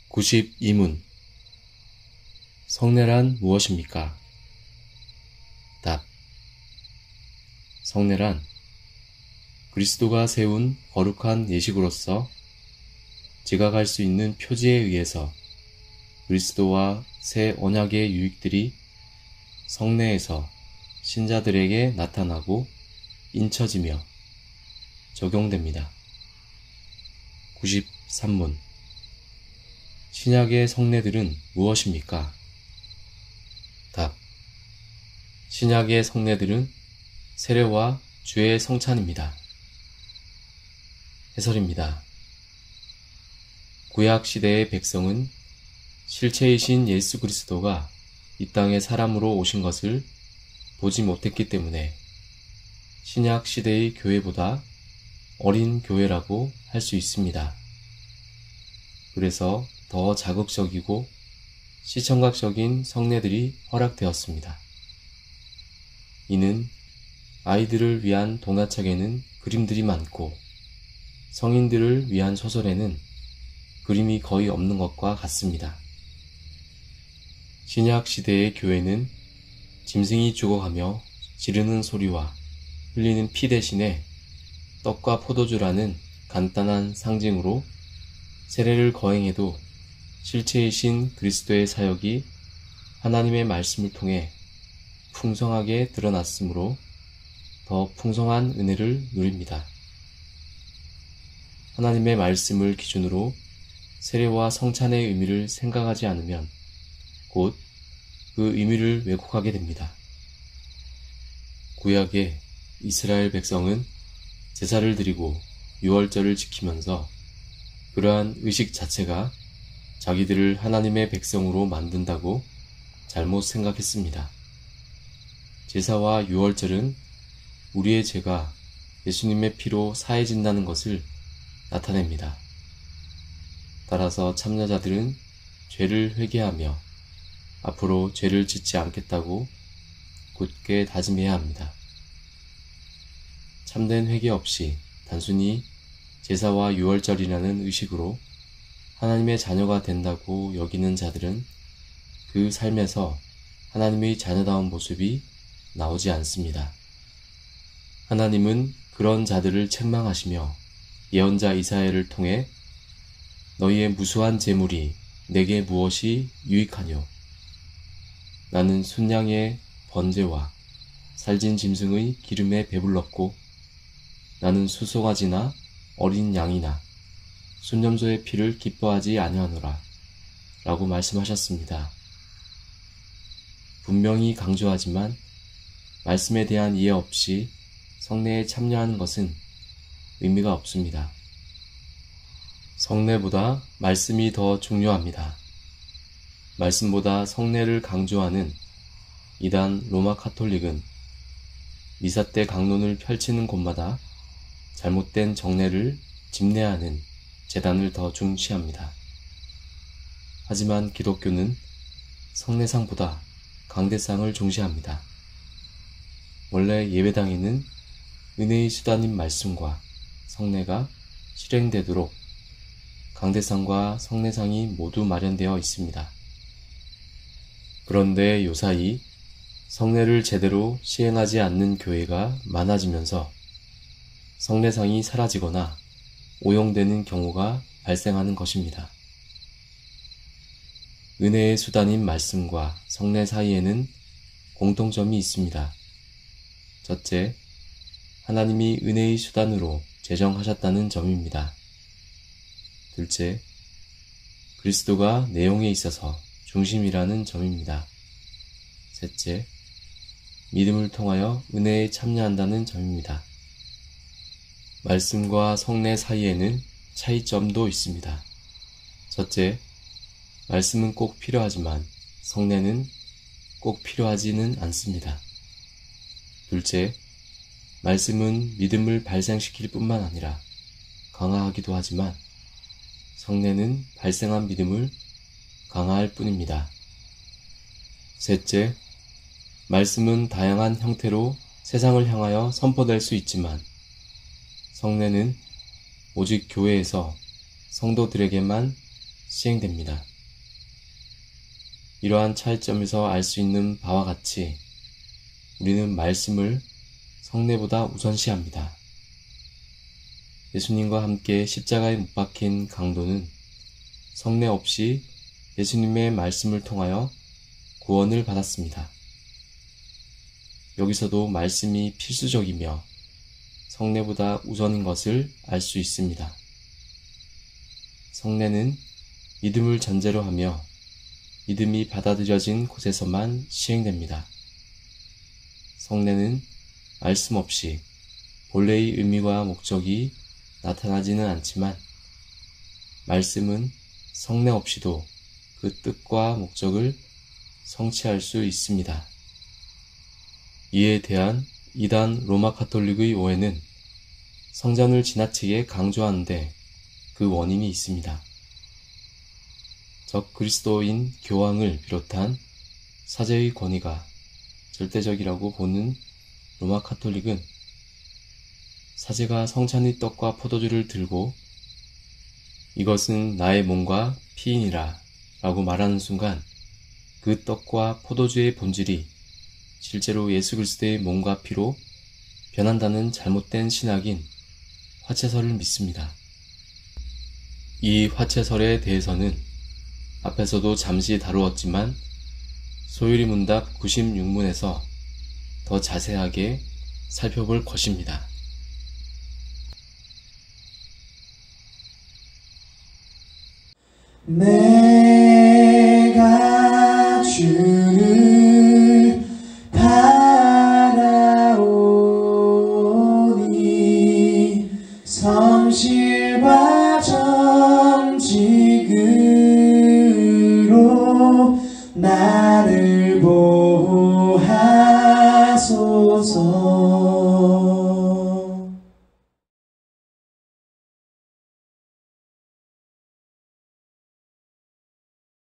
(92문) 성례란 무엇입니까? 답. 성례란 그리스도가 세운 거룩한 예식으로서 지각할 수 있는 표지에 의해서 그리스도와 새 언약의 유익들이 성례에서 신자들에게 나타나고 인쳐지며 적용됩니다. (93문) 신약의 성례들은 무엇입니까? 답. 신약의 성례들은 세례와 주의 성찬입니다. 해설입니다. 구약 시대의 백성은 실체이신 예수 그리스도가 이 땅에 사람으로 오신 것을 보지 못했기 때문에 신약 시대의 교회보다 어린 교회라고 할 수 있습니다. 그래서 더 자극적이고 시청각적인 성례들이 허락되었습니다. 이는 아이들을 위한 동화책에는 그림들이 많고 성인들을 위한 소설에는 그림이 거의 없는 것과 같습니다. 신약 시대의 교회는 짐승이 죽어가며 지르는 소리와 흘리는 피 대신에 떡과 포도주라는 간단한 상징으로 세례를 거행해도 실체이신 그리스도의 사역이 하나님의 말씀을 통해 풍성하게 드러났으므로 더 풍성한 은혜를 누립니다. 하나님의 말씀을 기준으로 세례와 성찬의 의미를 생각하지 않으면 곧 그 의미를 왜곡하게 됩니다. 구약의 이스라엘 백성은 제사를 드리고 유월절을 지키면서 그러한 의식 자체가 자기들을 하나님의 백성으로 만든다고 잘못 생각했습니다. 제사와 유월절은 우리의 죄가 예수님의 피로 사해진다는 것을 나타냅니다. 따라서 참여자들은 죄를 회개하며 앞으로 죄를 짓지 않겠다고 굳게 다짐해야 합니다. 참된 회개 없이 단순히 제사와 유월절이라는 의식으로 하나님의 자녀가 된다고 여기는 자들은 그 삶에서 하나님의 자녀다운 모습이 나오지 않습니다. 하나님은 그런 자들을 책망하시며 예언자 이사야를 통해 너희의 무수한 재물이 내게 무엇이 유익하뇨? 나는 순양의 번제와 살진 짐승의 기름에 배불렀고 나는 수송아지나 어린 양이나 순념소의 피를 기뻐하지 아니하노라 라고 말씀하셨습니다. 분명히 강조하지만 말씀에 대한 이해 없이 성례에 참여하는 것은 의미가 없습니다. 성례보다 말씀이 더 중요합니다. 말씀보다 성례를 강조하는 이단 로마 카톨릭은 미사 때 강론을 펼치는 곳마다 잘못된 정례를 집례하는 제단을 더 중시합니다. 하지만 기독교는 성례상보다 강대상을 중시합니다. 원래 예배당에는 은혜의 수단인 말씀과 성례가 실행되도록 강대상과 성례상이 모두 마련되어 있습니다. 그런데 요사이 성례를 제대로 시행하지 않는 교회가 많아지면서 성례상이 사라지거나 오용되는 경우가 발생하는 것입니다. 은혜의 수단인 말씀과 성례 사이에는 공통점이 있습니다. 첫째, 하나님이 은혜의 수단으로 제정하셨다는 점입니다. 둘째, 그리스도가 내용에 있어서 중심이라는 점입니다. 셋째, 믿음을 통하여 은혜에 참여한다는 점입니다. 말씀과 성례 사이에는 차이점도 있습니다. 첫째, 말씀은 꼭 필요하지만 성례는 꼭 필요하지는 않습니다. 둘째, 말씀은 믿음을 발생시킬 뿐만 아니라 강화하기도 하지만 성례는 발생한 믿음을 강화할 뿐입니다. 셋째, 말씀은 다양한 형태로 세상을 향하여 선포될 수 있지만 성례는 오직 교회에서 성도들에게만 시행됩니다. 이러한 차이점에서 알 수 있는 바와 같이 우리는 말씀을 성례보다 우선시합니다. 예수님과 함께 십자가에 못 박힌 강도는 성례 없이 예수님의 말씀을 통하여 구원을 받았습니다. 여기서도 말씀이 필수적이며 성례보다 우선인 것을 알 수 있습니다. 성례는 믿음을 전제로 하며 믿음이 받아들여진 곳에서만 시행됩니다. 성례는 말씀 없이 본래의 의미와 목적이 나타나지는 않지만 말씀은 성례 없이도 그 뜻과 목적을 성취할 수 있습니다. 이에 대한 이단 로마 가톨릭의 오해는 성전을 지나치게 강조하는데 그 원인이 있습니다. 적 그리스도인 교황을 비롯한 사제의 권위가 절대적이라고 보는 로마 가톨릭은 사제가 성찬의 떡과 포도주를 들고 이것은 나의 몸과 피이니라 라고 말하는 순간 그 떡과 포도주의 본질이 실제로 예수 그리스도의 몸과 피로 변한다는 잘못된 신학인 화채설을 믿습니다. 이 화채설에 대해서는 앞에서도 잠시 다루었지만 소유리 문답 96문에서 더 자세하게 살펴볼 것입니다. 내가 주를 바라오니 성실과 정직으로 나를 보호하소서.